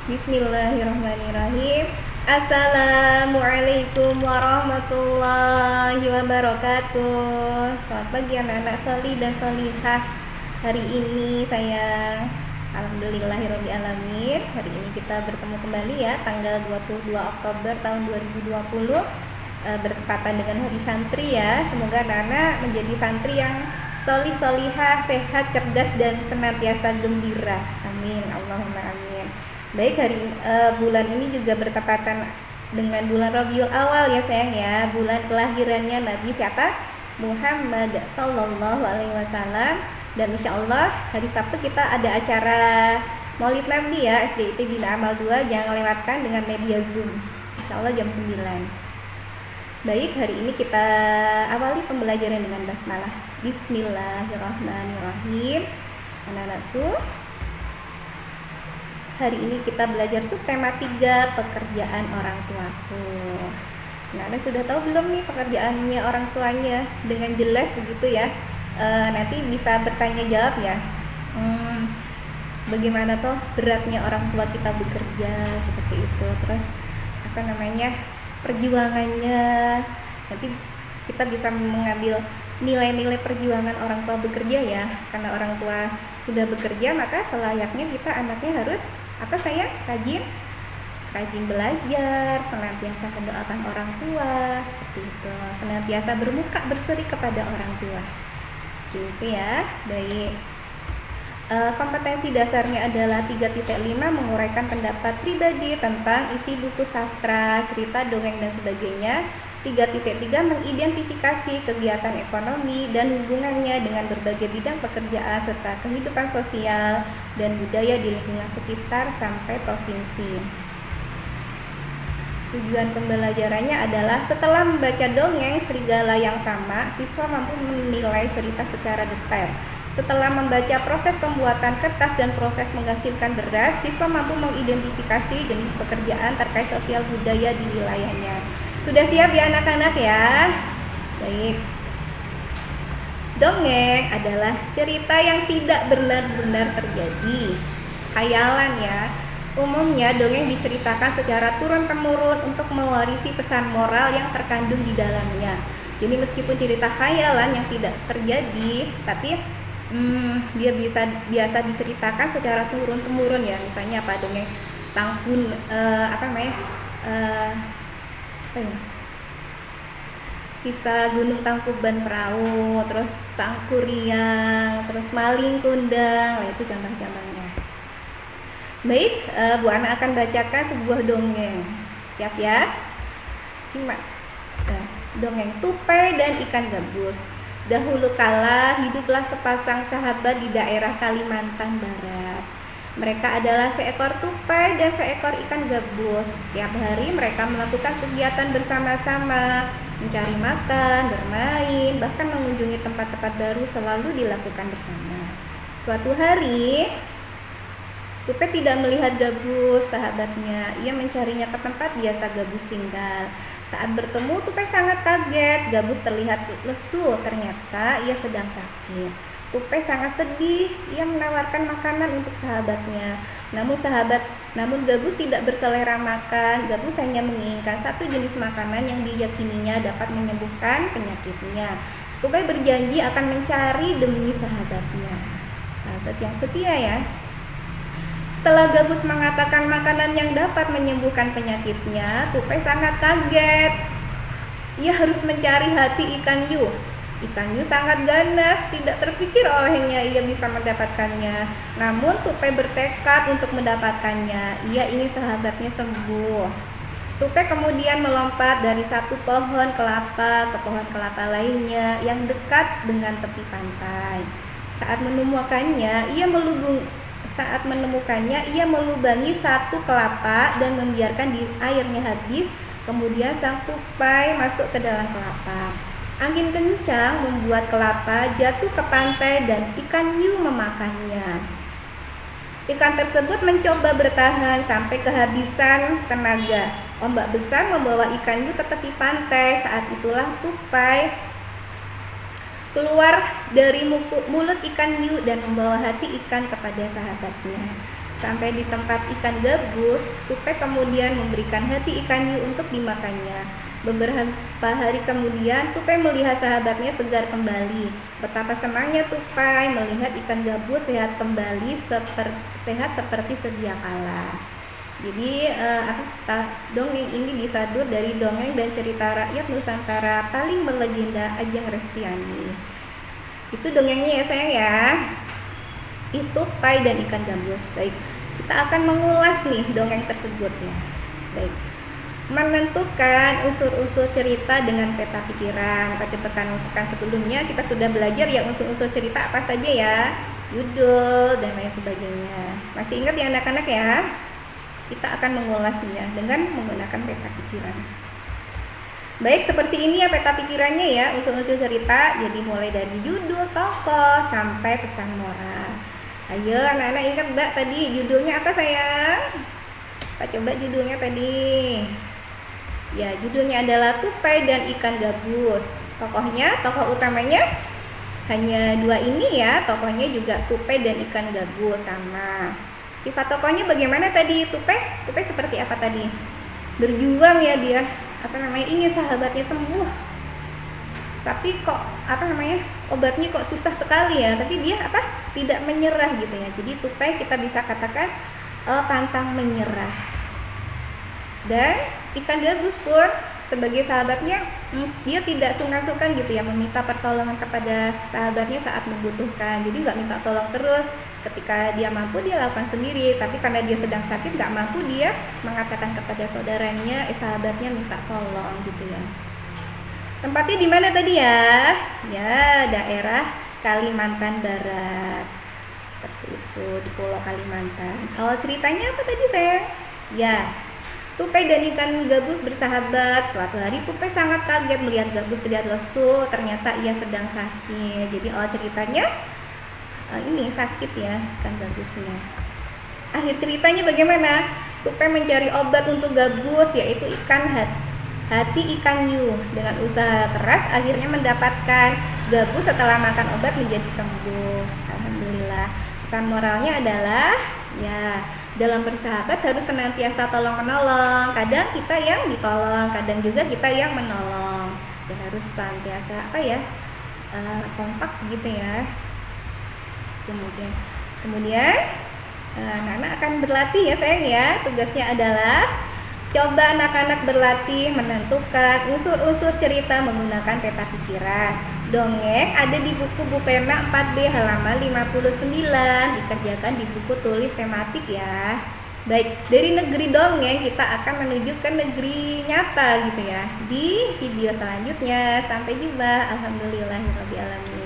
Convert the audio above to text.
Bismillahirrahmanirrahim. Assalamualaikum warahmatullahi wabarakatuh. Selamat pagi anak-anak solih dan solihah. Hari ini saya alhamdulillahirrahmanirrahim. Hari ini kita bertemu kembali ya, tanggal 22 Oktober tahun 2020, bertepatan dengan Hari Santri ya. Semoga anak-anak menjadi santri yang solih, solihah, sehat, cerdas, dan senantiasa gembira. Amin. Allahumma amin. Baik, bulan ini juga bertepatan dengan bulan Rabiul Awal ya sayang ya, bulan kelahirannya Nabi siapa? Muhammad Sallallahu Alaihi Wasallam. Dan insya Allah hari Sabtu kita ada acara Maulid Nabi ya, SDIT Bina Amal 2, jangan lewatkan dengan media Zoom, insya Allah jam 9. Baik, hari ini kita awali pembelajaran dengan basmalah. Bismillahirrahmanirrahim. Anak-anakku, hari ini kita belajar subtema 3, pekerjaan orang tuaku. Nah, Anda sudah tahu belum nih pekerjaannya orang tuanya dengan jelas begitu ya? Nanti bisa bertanya jawab ya. Bagaimana toh beratnya orang tua kita bekerja seperti itu. Terus perjuangannya. Nanti kita bisa mengambil nilai-nilai perjuangan orang tua bekerja ya. Karena orang tua sudah bekerja, maka selayaknya kita anaknya harus rajin belajar, senantiasa mendoakan orang tua, seperti itu, senantiasa bermuka berseri kepada orang tua, gitu ya. Baik, kompetensi dasarnya adalah 3.5, menguraikan pendapat pribadi tentang isi buku sastra, cerita, dongeng, dan sebagainya. 3.3, mengidentifikasi kegiatan ekonomi dan hubungannya dengan berbagai bidang pekerjaan serta kehidupan sosial dan budaya di lingkungan sekitar sampai provinsi. Tujuan pembelajarannya adalah setelah membaca dongeng Serigala yang Tamak, siswa mampu menilai cerita secara detail. Setelah membaca proses pembuatan kertas dan proses menghasilkan beras, siswa mampu mengidentifikasi jenis pekerjaan terkait sosial budaya di wilayahnya. Sudah siap ya anak-anak ya? Baik. Dongeng adalah cerita yang tidak benar-benar terjadi, khayalan ya. Umumnya dongeng diceritakan secara turun-temurun untuk mewarisi pesan moral yang terkandung di dalamnya. Jadi meskipun cerita khayalan yang tidak terjadi, tapi dia biasa diceritakan secara turun-temurun ya. Misalnya dongeng Tangkun kisah Gunung Tangkuban Perahu, terus Sang Kuryang, terus Maling Kundang. Itu contoh-contohnya. Baik, Bu Ana akan bacakan sebuah dongeng. Siap ya? Simak. Dongeng Tupai dan Ikan Gabus. Dahulu kala hiduplah sepasang sahabat di daerah Kalimantan Barat. Mereka adalah seekor tupai dan seekor ikan gabus. Tiap hari mereka melakukan kegiatan bersama-sama, mencari makan, bermain, bahkan mengunjungi tempat-tempat baru selalu dilakukan bersama. Suatu hari, tupai tidak melihat gabus, sahabatnya. Ia mencarinya ke tempat biasa gabus tinggal. Saat bertemu, tupai sangat kaget. Gabus terlihat lesu, ternyata ia sedang sakit. Tupai sangat sedih. Ia menawarkan makanan untuk sahabatnya. Namun gabus tidak berselera makan. Gabus hanya menginginkan satu jenis makanan yang diyakininya dapat menyembuhkan penyakitnya. Tupai berjanji akan mencari demi sahabatnya. Sahabat yang setia ya. Setelah gabus mengatakan makanan yang dapat menyembuhkan penyakitnya, tupai sangat kaget. Ia harus mencari hati ikan hiu. Ikan hiu sangat ganas, tidak terpikir olehnya ia bisa mendapatkannya. Namun tupai bertekad untuk mendapatkannya. Ia ingin sahabatnya sembuh. Tupai kemudian melompat dari satu pohon kelapa ke pohon kelapa lainnya yang dekat dengan tepi pantai. Saat menemukannya, ia melubangi satu kelapa dan membiarkan airnya habis. Kemudian sang tupai masuk ke dalam kelapa. Angin kencang membuat kelapa jatuh ke pantai dan ikan hiu memakannya. Ikan tersebut mencoba bertahan sampai kehabisan tenaga. Ombak besar membawa ikan hiu ke tepi pantai. Saat itulah tupai keluar dari mulut ikan hiu dan membawa hati ikan kepada sahabatnya. Sampai di tempat ikan gabus, Tupai kemudian memberikan hati ikan hiu untuk dimakannya. Beberapa hari kemudian, Tupai melihat sahabatnya segar kembali. Betapa senangnya Tupai melihat ikan gabus sehat kembali, sehat seperti sedia kala. Jadi dongeng ini disadur dari dongeng dan cerita rakyat Nusantara paling melegenda Ajeng Restiani. Itu dongengnya ya sayang ya. Itu Tupai dan ikan gabus. Baik, kita akan mengulas nih dongeng tersebut ya. Baik, menentukan unsur-unsur cerita dengan peta pikiran. Pada pekan sebelumnya kita sudah belajar ya unsur-unsur cerita apa saja ya, judul dan lain sebagainya. Masih ingat ya anak-anak ya? Kita akan mengulasnya dengan menggunakan peta pikiran. Baik, seperti ini ya peta pikirannya ya, unsur-unsur cerita. Jadi mulai dari judul, tokoh, sampai pesan moral. Ayo anak-anak ingat enggak tadi judulnya apa sayang? Kita coba judulnya tadi. Ya, judulnya adalah Tupai dan Ikan Gabus. Tokoh utamanya hanya dua ini ya, tokohnya juga Tupai dan ikan gabus sama. Sifat tokohnya bagaimana tadi? Tupai seperti apa tadi? Berjuang ya dia, ingin sahabatnya sembuh. Tapi kok obatnya kok susah sekali ya. Tapi dia tidak menyerah gitu ya. Jadi Tupai kita bisa katakan pantang menyerah. Dan ikan gabus pun sebagai sahabatnya, dia tidak sungkan-sungkan gitu ya meminta pertolongan kepada sahabatnya saat membutuhkan. Jadi nggak minta tolong terus, ketika dia mampu dia lakukan sendiri. Tapi karena dia sedang sakit nggak mampu, dia mengatakan kepada saudaranya, sahabatnya minta tolong gitu ya. Tempatnya di mana tadi ya? Ya, daerah Kalimantan Barat. Seperti itu, di Pulau Kalimantan. Awal ceritanya apa tadi sayang? Ya, Tupai dan ikan gabus bersahabat. Suatu hari Tupai sangat kaget melihat gabus terlihat lesu. Ternyata ia sedang sakit. Jadi awal ceritanya ini sakit ya ikan gabusnya. Akhir ceritanya bagaimana? Tupai mencari obat untuk gabus, yaitu hati ikan hiu. Dengan usaha keras akhirnya mendapatkan gabus. Setelah makan obat menjadi sembuh. Alhamdulillah. Pesan moralnya adalah ya, dalam bersahabat harus senantiasa tolong menolong. Kadang kita yang ditolong, kadang juga kita yang menolong. Dan harus senantiasa kompak gitu ya. Kemudian anak-anak akan berlatih ya sayang ya. Tugasnya adalah coba anak-anak berlatih menentukan unsur-unsur cerita menggunakan peta pikiran. Dongeng ada di buku Bupena 4B halaman 59, dikerjakan di buku tulis tematik ya. Baik, dari negeri dongeng kita akan menuju ke negeri nyata gitu ya di video selanjutnya. Sampai jumpa. Alhamdulillahirabbil alamin.